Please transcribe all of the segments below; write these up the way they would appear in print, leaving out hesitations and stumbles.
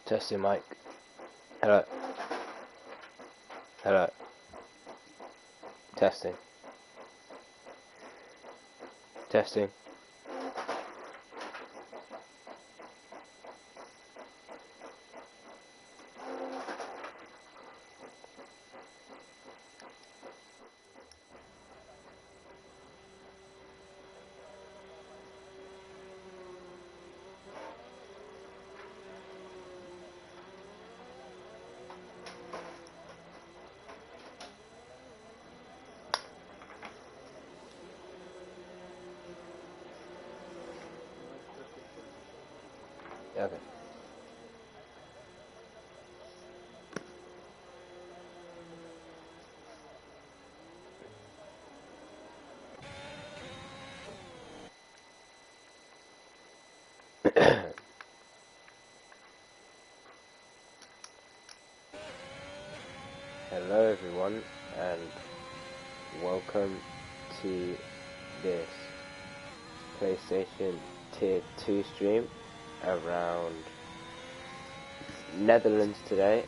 Testing mic. Hello. Hello. Testing. Testing. Okay. Hello everyone, and welcome to this PlayStation Tier 2 stream around Netherlands today.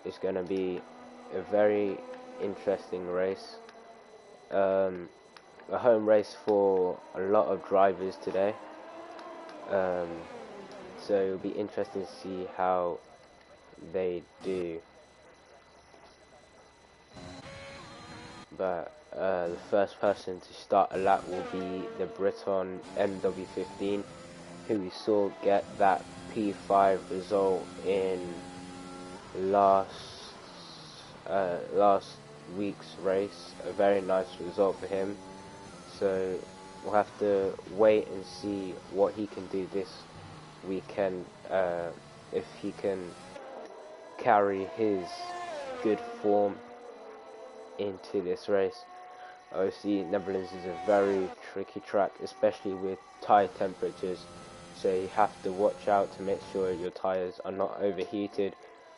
It's going to be a very interesting race, a home race for a lot of drivers today, so it'll be interesting to see how they do. But the first person to start a lap will be the Briton MW15, who we saw get that P5 result in last week's race. A very nice result for him. So we'll have to wait and see what he can do this weekend, if he can carry his good form into this race. Obviously, Netherlands is a very tricky track, especially with tyre temperatures, so you have to watch out to make sure your tyres are not overheated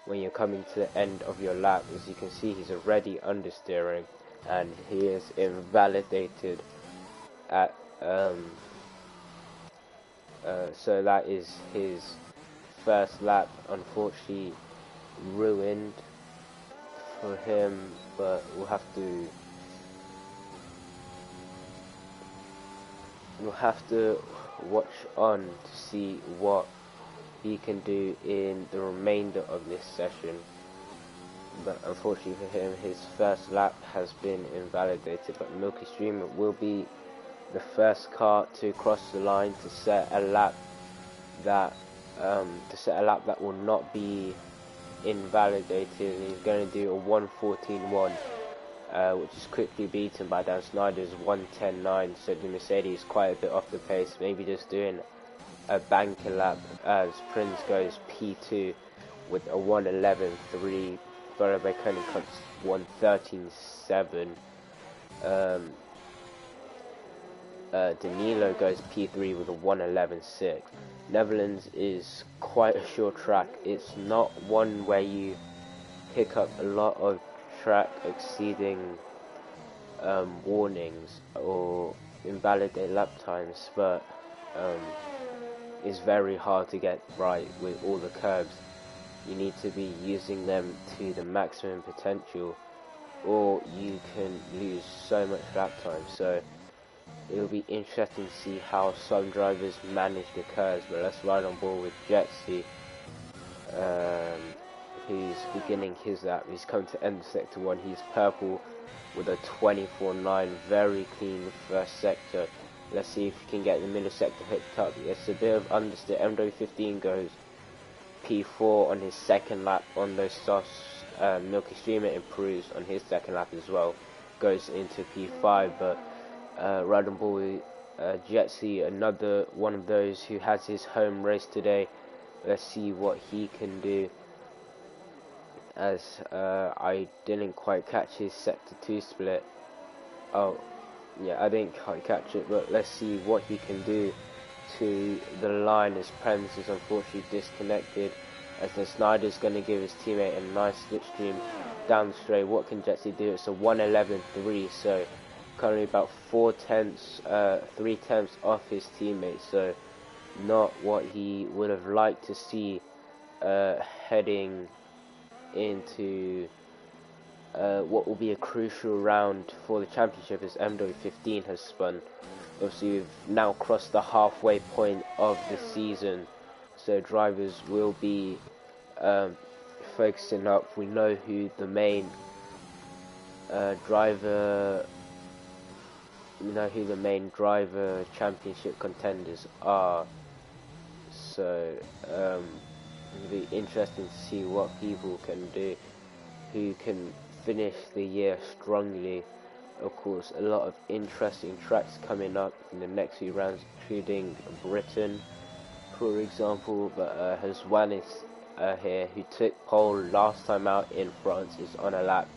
when you're coming to the end of your lap. As you can see, he's already understeering and he is invalidated at so that is his first lap, unfortunately ruined for him, but we'll have to watch on to see what he can do in the remainder of this session. But unfortunately for him, his first lap has been invalidated. But Milky Streamer will be the first car to cross the line to set a lap that will not be invalidated. He's going to do a 1:14.1, which is quickly beaten by Dan Snyder's 1:10.9. So the Mercedes is quite a bit off the pace, maybe just doing a banker lap, as Prince goes P2 with a 1:11.3, followed by Koenigkunt's 1:13.7. Danilo goes P3 with a 1:11.6. Netherlands is quite a short track. It's not one where you pick up a lot of track exceeding warnings or invalidate lap times, but it's very hard to get right with all the curbs. You need to be using them to the maximum potential, or you can lose so much lap time. So it'll be interesting to see how some drivers manage the curves. But let's ride on board with Jetsy, who's beginning his lap. He's come to end sector 1. He's purple with a 24.9, very clean first sector. Let's see if he can get the middle sector hooked up. It's a bit of understeer. MW15 goes P4 on his second lap on those softs. Milky Streamer improves on his second lap as well, goes into P5, but Riding Boy Jetsy, another one of those who has his home race today. Let's see what he can do, as I didn't quite catch his sector 2 split. Oh yeah, I didn't quite catch it, but let's see what he can do to the line, as Prens is unfortunately disconnected, as then Snyder's going to give his teammate a nice slipstream down the straight. What can Jetsy do? It's a 1:11.3, so currently about 3/10 off his teammate, so not what he would have liked to see heading into what will be a crucial round for the championship, as MW15 has spun. Obviously, we've now crossed the halfway point of the season, so drivers will be focusing up. We know who the main driver championship contenders are, so it'll be interesting to see what people can do who can finish the year strongly. Of course, a lot of interesting tracks coming up in the next few rounds, including Britain, for example. But Haswanis here, who took pole last time out in France, is on a lap,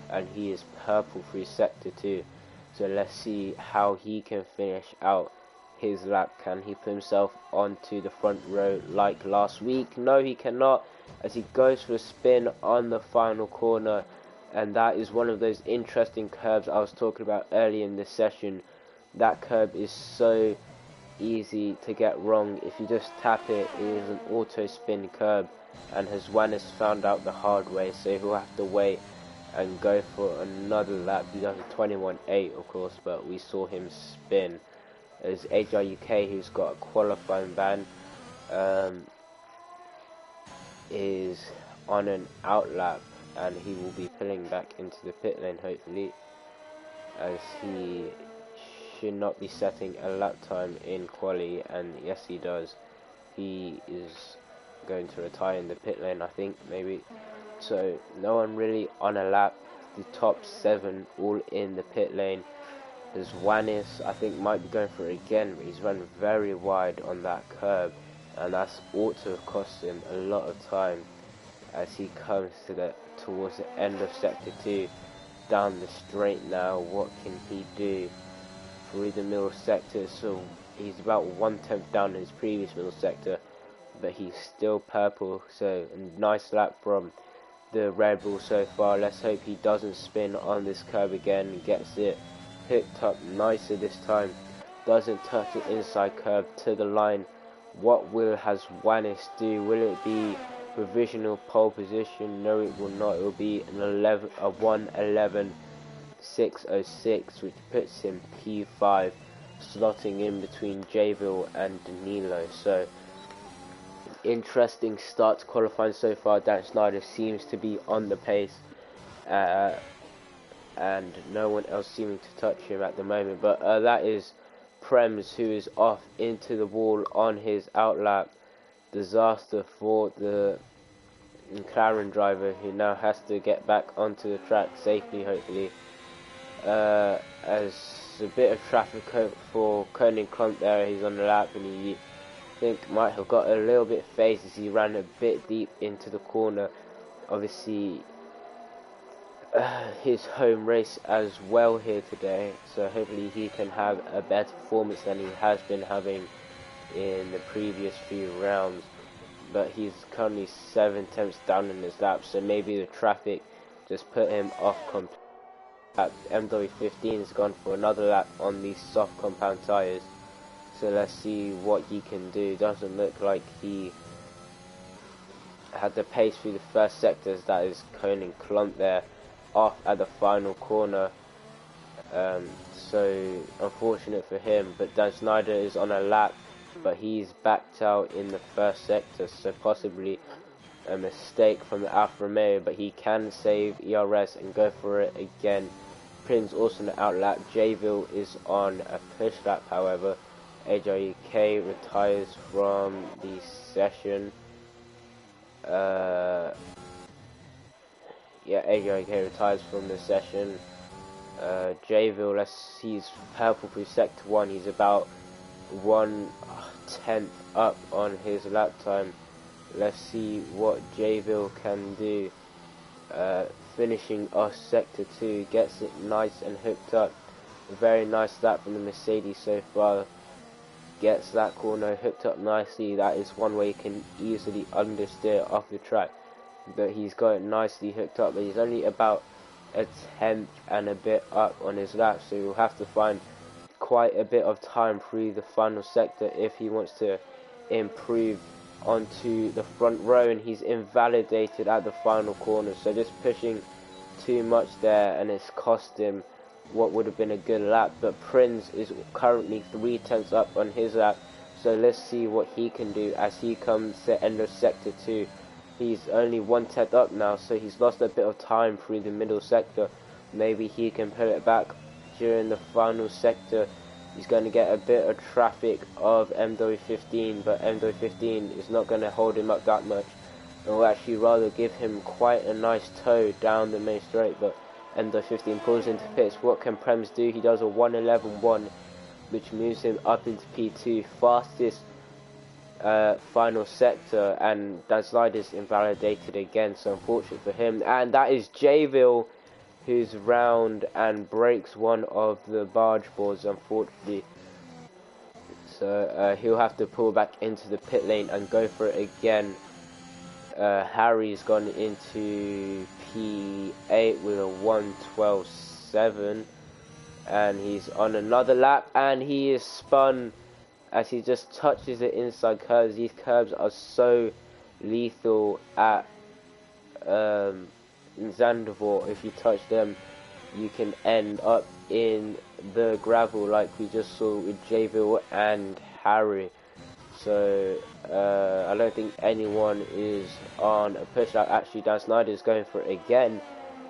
and he is purple through sector 2. So let's see how he can finish out his lap. Can he put himself onto the front row like last week? No, he cannot, as he goes for a spin on the final corner. And that is one of those interesting curbs I was talking about earlier in this session. That curb is so easy to get wrong. If you just tap it, it is an auto spin curb, and Haswanis found out the hard way, so he'll have to wait and go for another lap. He does a 21.8, of course, but we saw him spin. As HRUK, who's got a qualifying ban, is on an outlap, and he will be pulling back into the pit lane, hopefully, as he should not be setting a lap time in quali, and yes, he does. He is going to retire in the pit lane, I think, maybe. So no one really on a lap. The top 7 all in the pit lane. There's Wanis, I think, might be going for it again, but he's run very wide on that curb, and that's ought to have cost him a lot of time as he comes towards the end of sector 2, down the straight now. What can he do through the middle sector? So he's about 1/10 down in his previous middle sector, but he's still purple. So a nice lap from the Red Bull so far. Let's hope he doesn't spin on this curb again and gets it hooked up nicer this time. Doesn't touch the inside curb to the line. What will Haswanis do? Will it be provisional pole position? No, it will not. It will be a 1:11.606, which puts him P5, slotting in between Jayville and Danilo. So interesting start to qualifying so far. Dan Snyder seems to be on the pace, and no one else seeming to touch him at the moment. But that is Prems, who is off into the wall on his outlap. Disaster for the McLaren driver, who now has to get back onto the track safely, hopefully. As a bit of traffic for Koenig Klump there, he's on the lap, and he think might have got a little bit phased as he ran a bit deep into the corner. Obviously his home race as well here today, so hopefully he can have a better performance than he has been having in the previous few rounds. But he's currently 7/10 down in his lap, so maybe the traffic just put him off completely. MW15 has gone for another lap on these soft compound tyres, so let's see what he can do. Doesn't look like he had the pace through the first sectors. That is Koenig Klump there, off at the final corner. So unfortunate for him, but Dan Snyder is on a lap, but he's backed out in the first sector, so possibly a mistake from the Alfa Romeo, but he can save ERS and go for it again. Prince also on the outlap. Jayville is on a push lap, however. HRUK retires from the session. HRUK retires from the session. Jayville, let's see, he's purple through sector 1. He's about 1/10 up on his lap time. Let's see what Jayville can do. Finishing off sector 2, gets it nice and hooked up. A very nice lap from the Mercedes so far. Gets that corner hooked up nicely. That is one way you can easily understeer off the track, but he's got it nicely hooked up. But he's only about a 10th and a bit up on his lap, so he'll have to find quite a bit of time through the final sector if he wants to improve onto the front row, and he's invalidated at the final corner. So just pushing too much there, and it's cost him what would have been a good lap. But Prince is currently 3/10 up on his lap, so let's see what he can do as he comes to end of sector 2. He's only 1/10 up now, so he's lost a bit of time through the middle sector. Maybe he can pull it back during the final sector. He's going to get a bit of traffic of MW15, but MW15 is not going to hold him up that much. It will actually rather give him quite a nice tow down the main straight, but MW15 pulls into pits. What can Prems do? He does a 1:11.1, which moves him up into P2, fastest final sector, and Dan Snyder's invalidated again, so unfortunate for him. And that is Jayville, who's round and breaks one of the barge boards, unfortunately. So he'll have to pull back into the pit lane and go for it again. Harry's gone into P8 with a 1:12.7, and he's on another lap, and he is spun as he just touches the inside curves. These curves are so lethal at Zandvoort. If you touch them, you can end up in the gravel like we just saw with Jayville and Harry. So I don't think anyone is on a push out. Actually, Dan Snyder is going for it again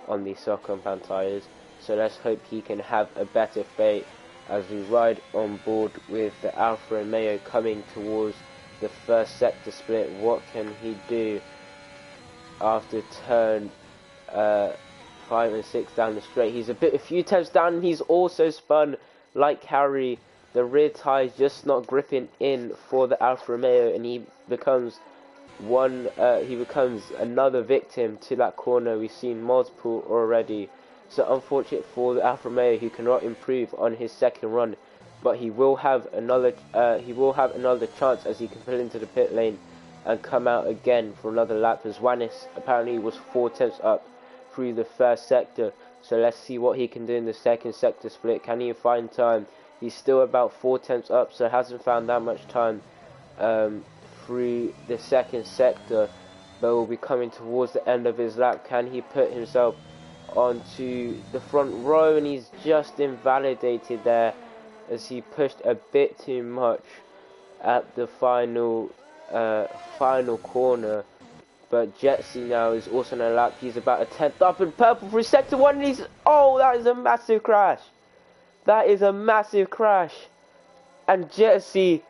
on the soft compound tyres, so let's hope he can have a better fate as we ride on board with the Alfa Romeo coming towards the first sector split. What can he do after turn 5 and 6 down the straight? He's a few times down, and he's also spun like Harry. The rear tire just not gripping in for the Alfa Romeo, and he becomes another victim to that corner. We've seen multiple already. So unfortunate for the Alfa Romeo, who cannot improve on his second run, but he will have another chance as he can pull into the pit lane and come out again for another lap, as Wanis apparently was 4/10 up through the first sector. So let's see what he can do in the second sector split. Can he find time? He's still about 4/10 up, so hasn't found that much time through the second sector, but will be coming towards the end of his lap. Can he put himself onto the front row? And he's just invalidated there as he pushed a bit too much at the final corner. But Jetsy now is also on a lap. He's about a 10th up in purple through sector 1, and he's, oh, that is a massive crash. That is a massive crash, and Jetsy,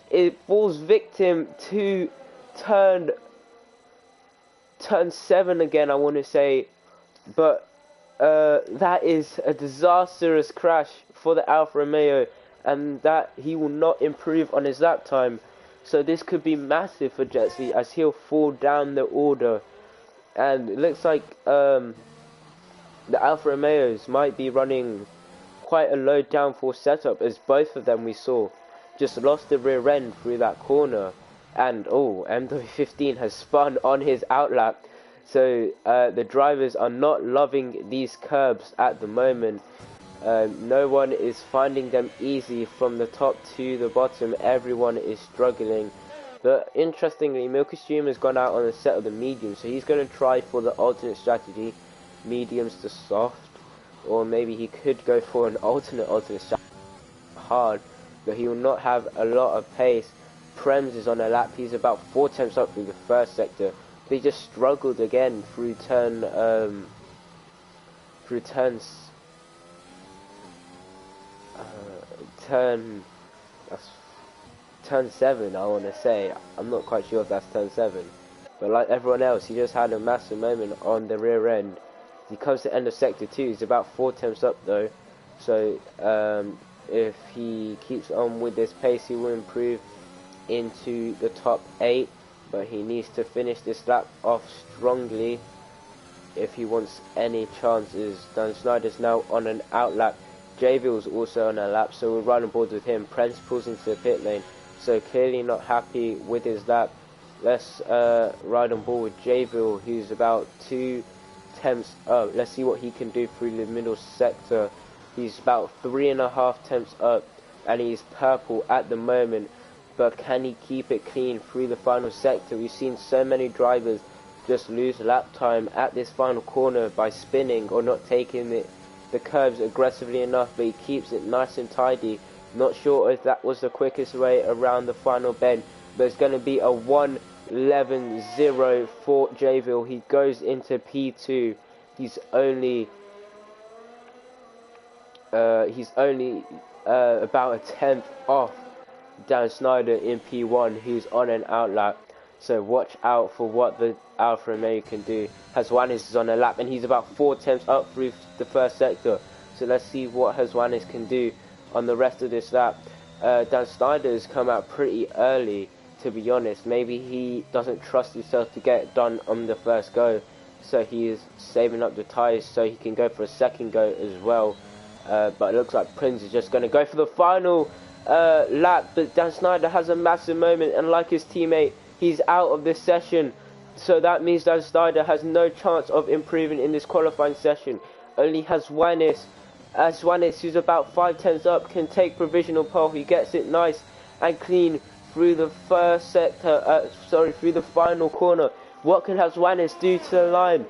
it falls victim to turn 7 again, I want to say, but that is a disastrous crash for the Alfa Romeo, and that he will not improve on his lap time. So this could be massive for Jetsy as he'll fall down the order, and it looks like the Alfa Romeos might be running quite a low downforce setup, as both of them we saw just lost the rear end through that corner. And oh, MW15 has spun on his outlap, so the drivers are not loving these curbs at the moment. No one is finding them easy from the top to the bottom. Everyone is struggling. But interestingly, Milky Stream has gone out on the set of the medium, so he's going to try for the alternate strategy, mediums to soft, or maybe he could go for an alternate strategy, hard, but he will not have a lot of pace. Prems is on a lap. He's about 4/10 up through the first sector. But he just struggled again through turn 7, I want to say. I'm not quite sure if that's turn 7, but like everyone else, he just had a massive moment on the rear end. He comes to the end of sector 2. He's about 4/10 up though, so if he keeps on with this pace, he will improve into the top 8, but he needs to finish this lap off strongly if he wants any chances. Dan Snyder's now on an outlap. Jayville's also on a lap, so we'll run on board with him. Prince pulls into the pit lane, so clearly not happy with his lap. Let's ride on board with Jayville, who's about 2/10 up. Let's see what he can do through the middle sector. He's about 3.5 temps up, and he's purple at the moment. but can he keep it clean through the final sector? We've seen so many drivers just lose lap time at this final corner by spinning or not taking the curves aggressively enough, but he keeps it nice and tidy. Not sure if that was the quickest way around the final bend, but it's going to be a 1:11.0 for Jayville. He goes into P2. He's only about a tenth off Dan Snyder in P1, who's on an outlap. So watch out for what the Alfa Romeo can do. Haswanis is on a lap, and he's about 4 tenths up through the first sector. So let's see what Haswanis can do on the rest of this lap. Dan Snyder has come out pretty early, to be honest. Maybe he doesn't trust himself to get it done on the first go, so he is saving up the tyres so he can go for a second go as well. But it looks like Prince is just going to go for the final lap, but Dan Snyder has a massive moment, and like his teammate, he's out of this session. So that means Dan Snyder has no chance of improving in this qualifying session. Only Haswanis, who's about 5 tenths up, can take provisional pole. He gets it nice and clean through the first sector, through the final corner. What can Haswanis do to the line?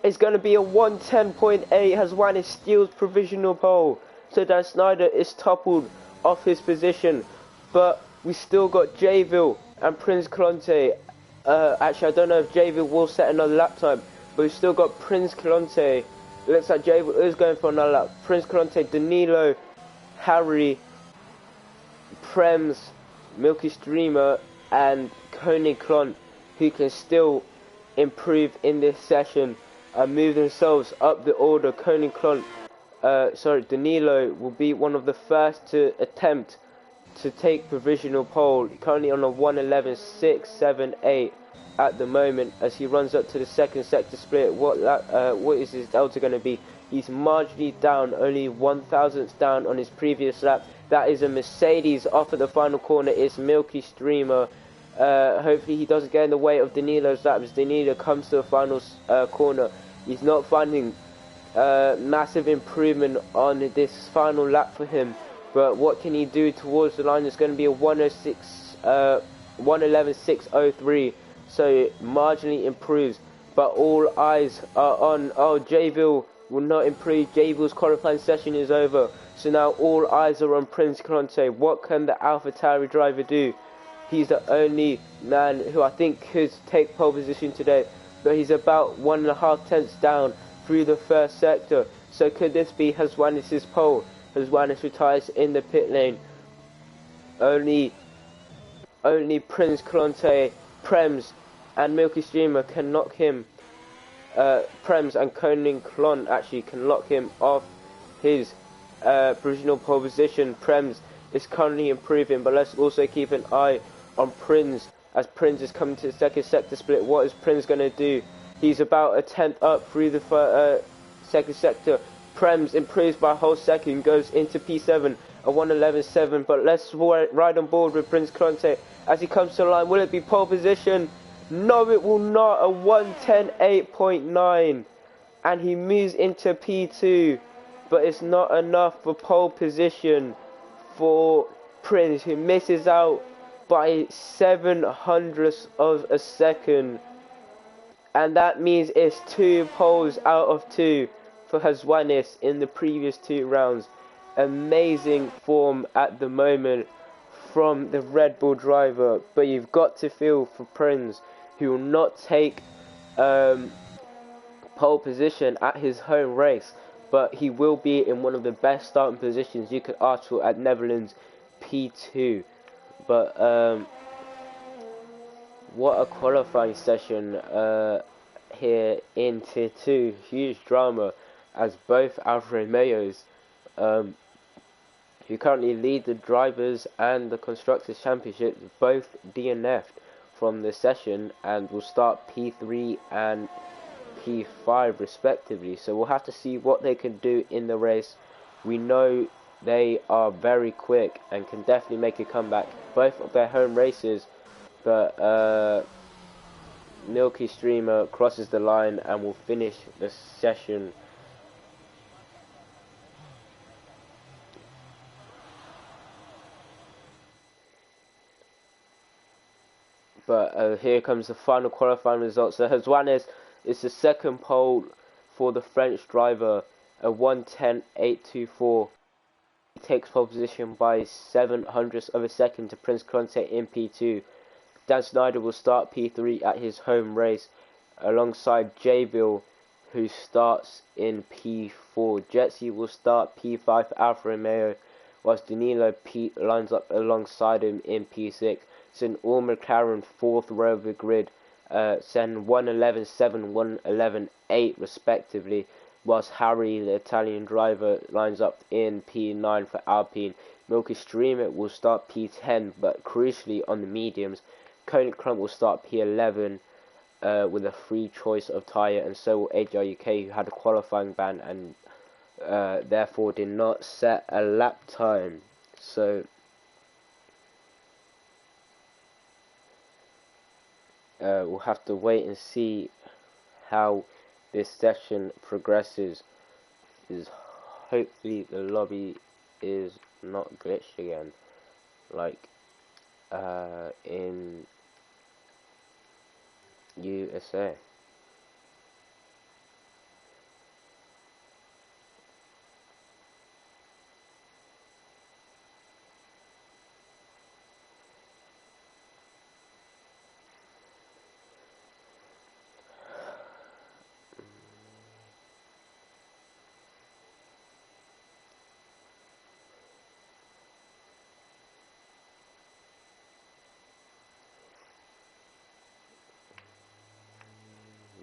It's going to be a 1:10.8. Haswanis steals provisional pole. So Dan Snyder is toppled off his position. But we still got Jayville and Prince Clonte. Actually, I don't know if Jayville will set another lap time, but we've still got Prince Clonte. Looks like Jayville is going for another lap. Prince Clonte, Danilo, Harry, Prems, Milky Streamer, and Koenig Klont, who can still improve in this session and move themselves up the order. Koenig Klont, Danilo will be one of the first to attempt to take provisional pole, currently on a 1:11.678 at the moment as he runs up to the second sector split. What is his delta going to be? He's marginally down, only 1/1000th down on his previous lap. That is a Mercedes off at the final corner. It's Milky Streamer. Hopefully he doesn't get in the way of Danilo's lap as Danilo comes to the final corner. He's not finding massive improvement on this final lap for him, but what can he do towards the line? It's going to be a 1:11.603, so marginally improves, but all eyes are on, Jayville will not improve. Jayville's qualifying session is over, so now all eyes are on Prince Clonte. What can the AlphaTauri driver do? He's the only man who I think could take pole position today, but he's about 1.5 tenths down through the first sector. So could this be Haswanis' pole? Haswanis retires in the pit lane. Only Prince Clonte, Prems, and Milky Streamer can knock him. Prems and Koenig Klont actually can lock him off his provisional pole position. Prems is currently improving, but let's also keep an eye on Prince as Prince is coming to the second sector split. What is Prince going to do? He's about a tenth up through the second sector. Prems improves by a whole second, goes into P7, a 1:11.7, but let's ride on board with Prince Clonte as he comes to the line. Will it be pole position? No, it will not. A 1:10.8.9, and he moves into P2, but it's not enough for pole position for Prince, who misses out by 7/100ths of a second, and that means it's 2 poles out of 2 for Haswanis in the previous 2 rounds. Amazing form at the moment from the Red Bull driver, but you've got to feel for Prince, who will not take pole position at his home race, but he will be in one of the best starting positions you could ask for at Netherlands P2. But what a qualifying session here in Tier 2. Huge drama as both Alfa Romeos, who currently lead the Drivers and the Constructors Championship, both DNF'd from the session and will start P3 and P5 respectively. So we'll have to see what they can do in the race. We know they are very quick and can definitely make a comeback, both of their home races, but Milky Streamer crosses the line and will finish the session. But here comes the final qualifying results. So Juanes is the second pole for the French driver, a 1:10.824. He takes pole position by 700ths of a second to Prince Conte in P2. Dan Snyder will start P3 at his home race alongside Jayville, who starts in P4. Jetsi will start P5 for Alfa Romeo, whilst Danilo lines up alongside him in P6. So in all McLaren 4th row of the grid, send 1:11.7, 1:11.8 respectively, whilst Harry, the Italian driver, lines up in P9 for Alpine. Milky Streamer will start P10, but crucially on the mediums, Koenig Crump will start P11 with a free choice of tyre, and so will AGR UK, who had a qualifying ban and therefore did not set a lap time. So we'll have to wait and see how this session progresses. Hopefully the lobby is not glitched again, like in USA.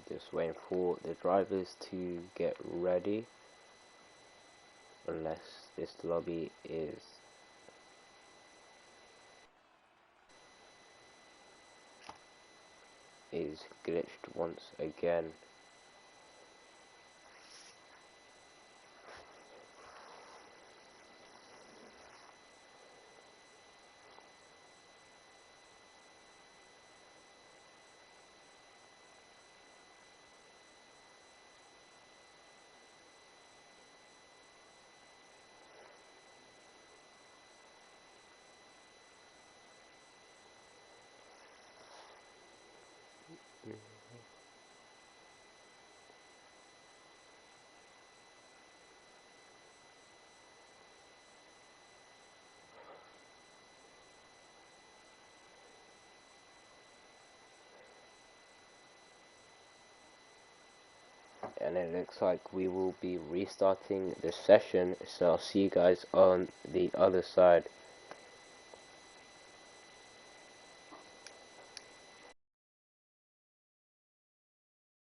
Just waiting for the drivers to get ready, unless this lobby is glitched once again. And it looks like we will be restarting the session, so I'll see you guys on the other side.